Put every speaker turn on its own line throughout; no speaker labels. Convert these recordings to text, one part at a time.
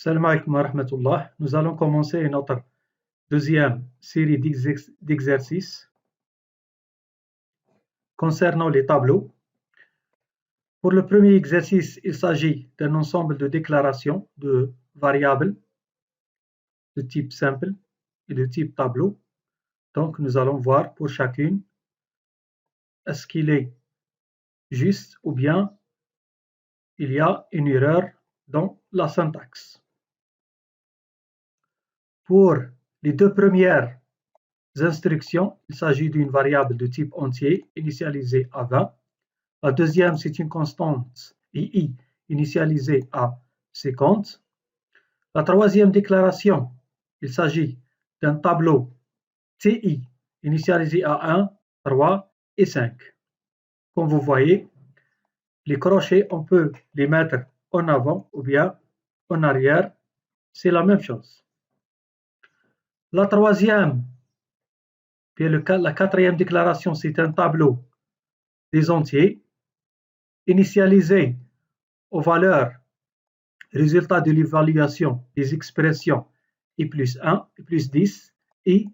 Salam alaikum wa rahmatullah. Nous allons commencer notre deuxième série d'exercices concernant les tableaux. Pour le premier exercice, il s'agit d'un ensemble de déclarations de variables de type simple et de type tableau. Donc, nous allons voir pour chacune est-ce qu'il est juste ou bien il y a une erreur dans la syntaxe. Pour les deux premières instructions, il s'agit d'une variable de type entier initialisée à 20. La deuxième, c'est une constante i initialisée à 50. La troisième déclaration, il s'agit d'un tableau ti initialisé à 1, 3 et 5. Comme vous voyez, les crochets, on peut les mettre en avant ou bien en arrière. C'est la même chose. La troisième, puis la quatrième déclaration, c'est un tableau des entiers initialisé aux valeurs résultat de l'évaluation des expressions i plus 1, i plus 10, et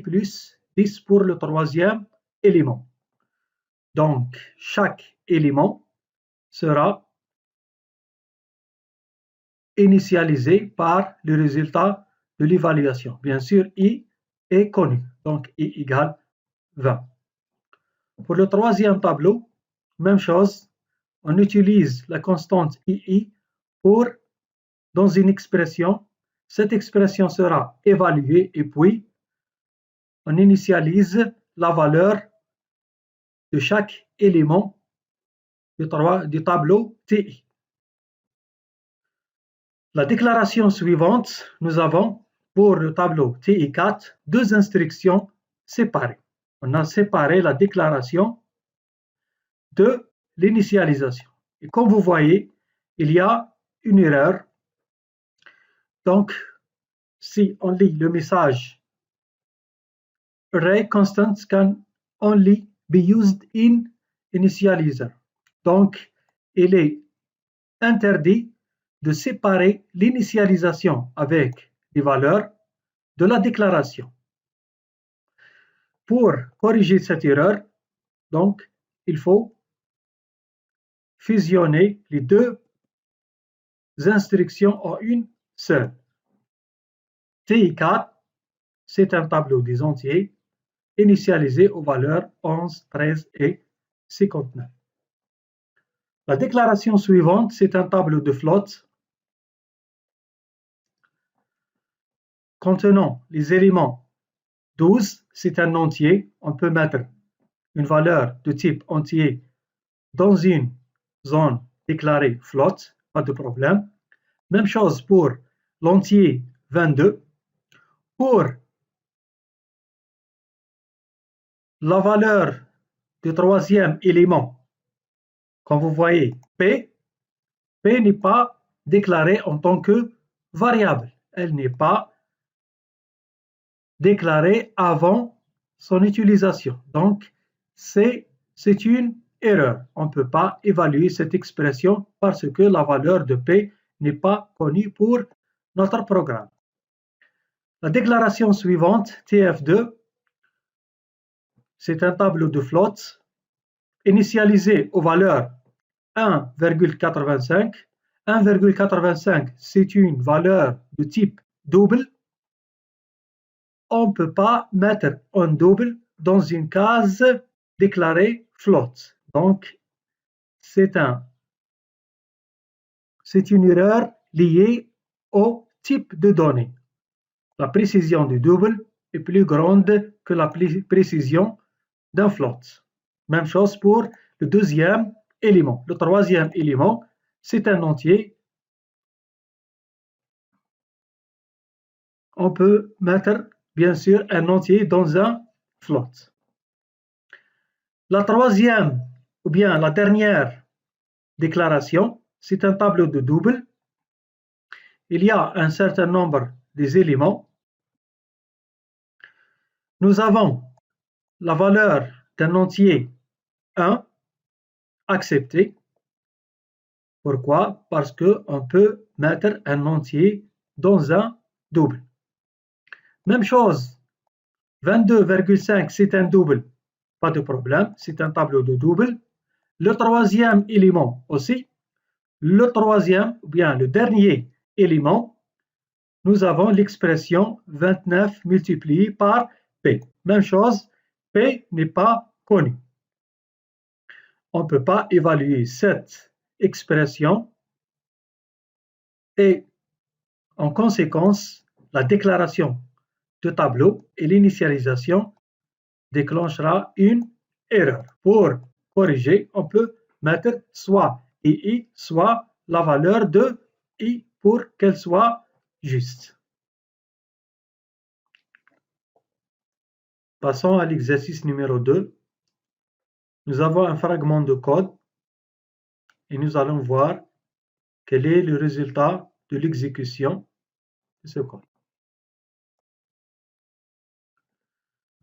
plus 10 pour le troisième élément. Donc, chaque élément sera initialisé par le résultat de l'évaluation. Bien sûr, i est connu, donc i égale 20. Pour le troisième tableau, même chose, on utilise la constante i pour, dans une expression, cette expression sera évaluée et puis on initialise la valeur de chaque élément du tableau TI. La déclaration suivante, nous avons pour le tableau TI4 deux instructions séparées. On a séparé la déclaration de l'initialisation. Et comme vous voyez, il y a une erreur. Donc, si on lit le message, array constants can only be used in initializer. Donc, il est interdit de séparer l'initialisation avec les valeurs de la déclaration. Pour corriger cette erreur, donc, il faut fusionner les deux instructions en une seule. TI4, c'est un tableau des entiers initialisé aux valeurs 11, 13 et 59. La déclaration suivante, c'est un tableau de flotte contenant les éléments 12, c'est un entier. On peut mettre une valeur de type entier dans une zone déclarée flotte, pas de problème. Même chose pour l'entier 22. Pour la valeur du troisième élément, comme vous voyez, P n'est pas déclarée en tant que variable. Elle n'est pas déclarée avant son utilisation. Donc, c'est une erreur. On ne peut pas évaluer cette expression parce que la valeur de P n'est pas connue pour notre programme. La déclaration suivante, TF2, c'est un tableau de flotte initialisé aux valeurs 1,85. 1,85, c'est une valeur de type double. On ne peut pas mettre un double dans une case déclarée flotte. Donc, c'est une erreur liée au type de données. La précision du double est plus grande que la précision d'un flotte. Même chose pour le deuxième élément. Le troisième élément, c'est un entier. On peut mettre, bien sûr, un entier dans un float. La troisième, ou bien la dernière déclaration, c'est un tableau de double. Il y a un certain nombre des éléments. Nous avons la valeur d'un entier 1 accepté. Pourquoi? Parce qu'on peut mettre un entier dans un double. Même chose, 22,5 c'est un double, pas de problème, c'est un tableau de double. Le troisième élément aussi, le troisième, ou bien le dernier élément, nous avons l'expression 29 multiplié par P. Même chose, P n'est pas connu. On ne peut pas évaluer cette expression et en conséquence, la déclaration de tableau et l'initialisation déclenchera une erreur. Pour corriger, on peut mettre soit I, soit la valeur de I pour qu'elle soit juste. Passons à l'exercice numéro 2. Nous avons un fragment de code et nous allons voir quel est le résultat de l'exécution de ce code.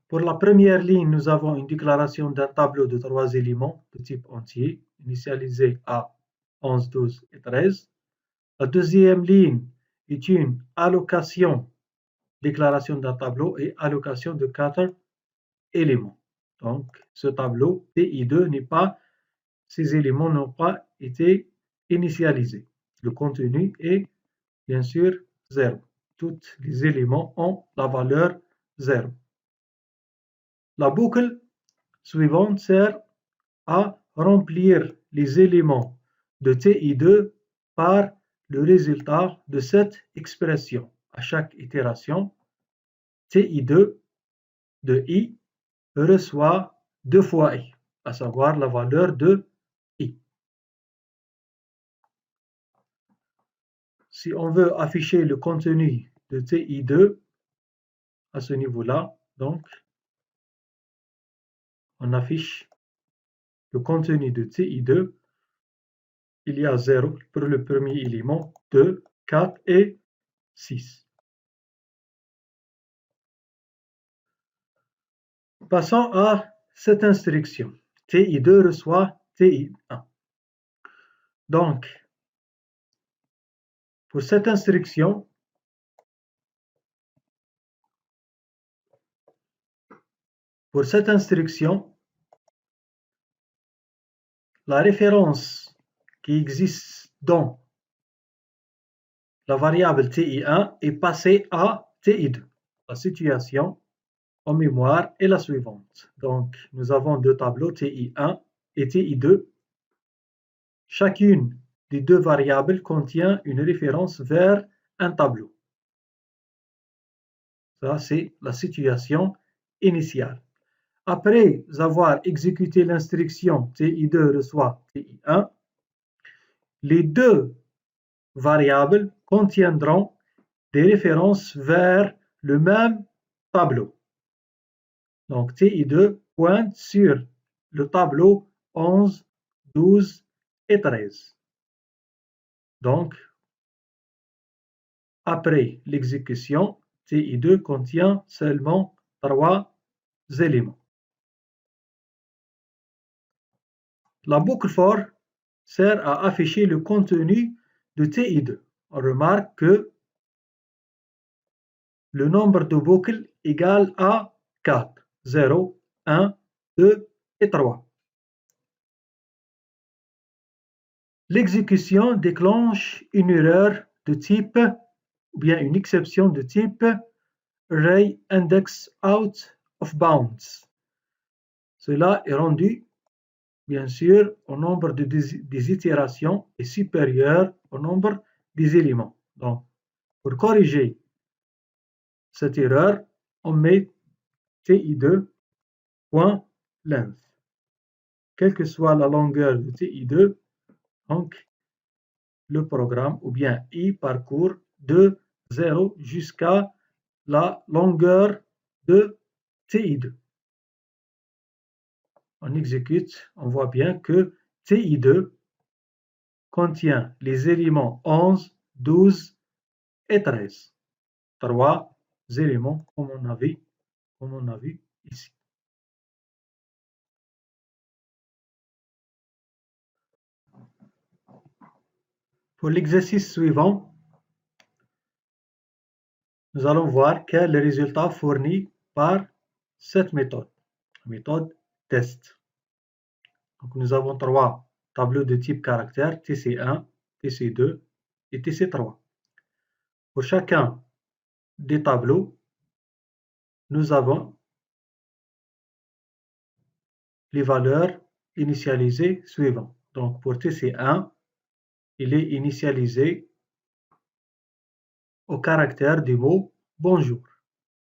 Pour la première ligne, nous avons une déclaration d'un tableau de 3 éléments de type entier, initialisé à 11, 12 et 13. La deuxième ligne est une allocation, déclaration d'un tableau et allocation de 4 éléments. Donc, ce tableau TI2 n'est pas, ces éléments n'ont pas été initialisés. Le contenu est bien sûr 0. Tous les éléments ont la valeur 0. La boucle suivante sert à remplir les éléments de TI2 par le résultat de cette expression. À chaque itération, TI2 de I reçoit 2 fois I, à savoir la valeur de I. Si on veut afficher le contenu de TI2 à ce niveau-là, donc, on affiche le contenu de TI2. Il y a 0 pour le premier élément, 2, 4 et 6. Passons à cette instruction. TI2 reçoit TI1. Donc, pour cette instruction, la référence qui existe dans la variable TI1 est passée à TI2. La situation en mémoire est la suivante. Donc, nous avons deux tableaux, TI1 et TI2. Chacune des deux variables contient une référence vers un tableau. Ça, c'est la situation initiale. Après avoir exécuté l'instruction TI2 reçoit TI1, les deux variables contiendront des références vers le même tableau. Donc TI2 pointe sur le tableau 11, 12 et 13. Donc, après l'exécution, TI2 contient seulement 3 éléments. La boucle for sert à afficher le contenu de TI2. On remarque que le nombre de boucles égale à 4. 0, 1, 2 et 3. L'exécution déclenche une erreur de type, ou bien une exception de type array index out of bounds. Cela est rendu, bien sûr, au nombre des itérations est supérieur au nombre des éléments. Donc, pour corriger cette erreur, on met TI2.length. Quelle que soit la longueur de TI2, donc le programme ou bien I parcourt de 0 jusqu'à la longueur de TI2. On exécute, on voit bien que TI2 contient les éléments 11, 12 et 13. 3 éléments comme on a vu ici. Pour l'exercice suivant, nous allons voir quel est le résultat fourni par cette méthode, la méthode test. Donc, nous avons 3 tableaux de type caractère, TC1, TC2 et TC3. Pour chacun des tableaux, nous avons les valeurs initialisées suivantes. Donc, pour TC1, il est initialisé au caractère du mot bonjour.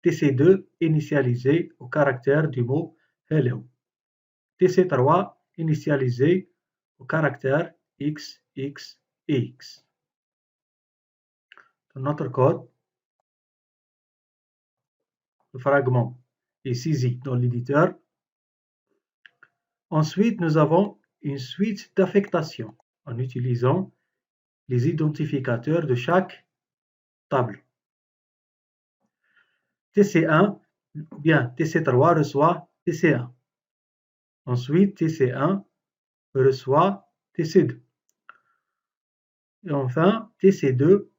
TC2 initialisé au caractère du mot hello. TC3 initialisé au caractère X, X et X. Dans notre code, le fragment est saisi dans l'éditeur. Ensuite, nous avons une suite d'affectation en utilisant les identificateurs de chaque tableau. TC1 ou bien TC3 reçoit TC1. Ensuite, TC1 reçoit TC2. Et enfin, TC2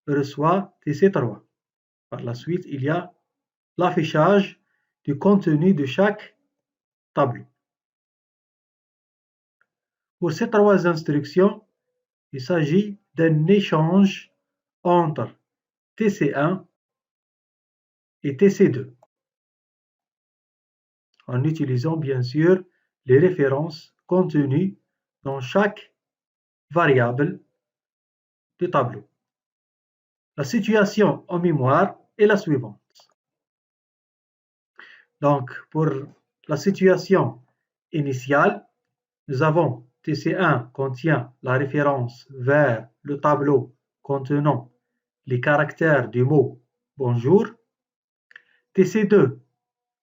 reçoit TC3. Par la suite, il y a l'affichage du contenu de chaque tableau. Pour ces 3 instructions, il s'agit d'un échange entre TC1 et TC2, en utilisant bien sûr les références contenues dans chaque variable du tableau. La situation en mémoire est la suivante. Donc, pour la situation initiale, nous avons TC1 contient la référence vers le tableau contenant les caractères du mot bonjour. TC2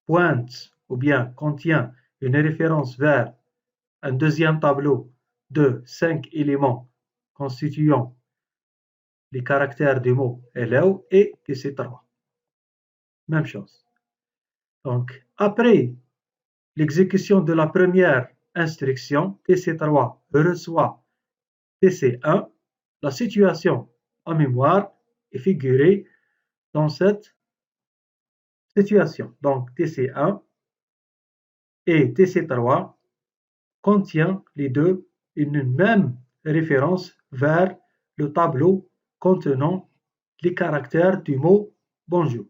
pointe ou bien contient une référence vers un deuxième tableau de 5 éléments constituant les caractères du mot hello et TC3. Même chose. Donc, après l'exécution de la première instruction, TC3 reçoit TC1, la situation en mémoire est figurée dans cette situation. Donc, TC1 et TC3 contient les deux une même référence vers le tableau contenant les caractères du mot bonjour.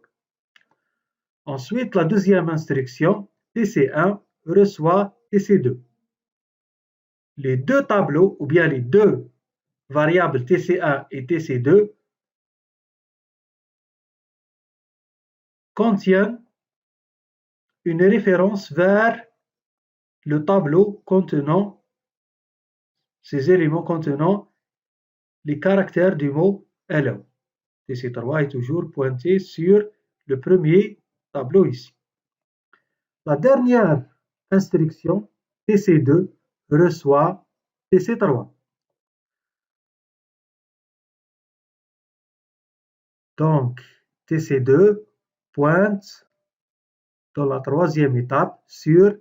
Ensuite, la deuxième instruction, TC1 reçoit TC2. Les deux tableaux, ou bien les deux variables TC1 et TC2, contiennent une référence vers le tableau contenant ces éléments contenant les caractères du mot hello. TC3 est toujours pointé sur le premier tableau ici. La dernière instruction, TC2, reçoit TC3. Donc, TC2 pointe dans la troisième étape sur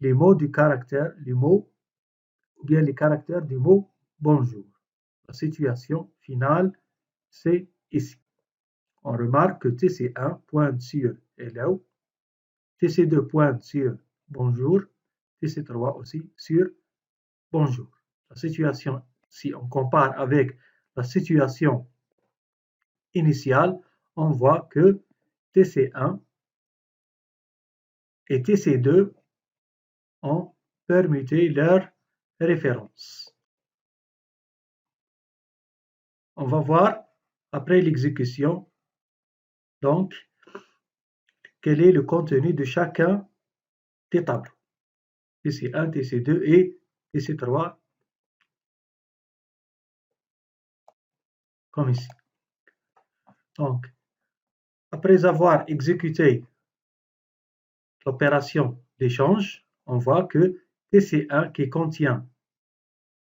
les mots du caractère, les mots ou bien les caractères du mot bonjour. La situation finale, c'est ici. On remarque que TC1 pointe sur hello, TC2 pointe sur bonjour, TC3 aussi sur bonjour. La situation, si on compare avec la situation initiale, on voit que TC1 et TC2 ont permuté leur référence. On va voir après l'exécution donc quel est le contenu de chacun des tableaux. TC1, TC2 et TC3 comme ici. Donc, après avoir exécuté l'opération d'échange, on voit que TC1 qui contient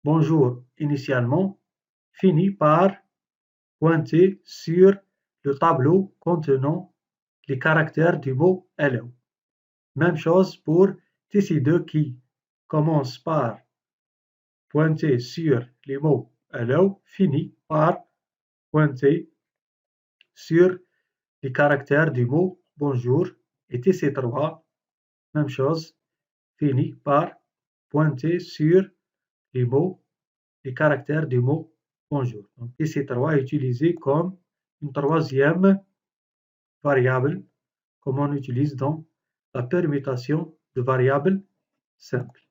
bonjour initialement finit par pointer sur le tableau contenant les caractères du mot hello. Même chose pour TC2 qui commence par pointer sur les mots allow finit par pointer sur les caractères du mot bonjour et TC3, même chose, finit par pointer sur les caractères du mot bonjour. Donc TC3 est utilisé comme une troisième variable, comme on utilise dans la permutation de variables simples.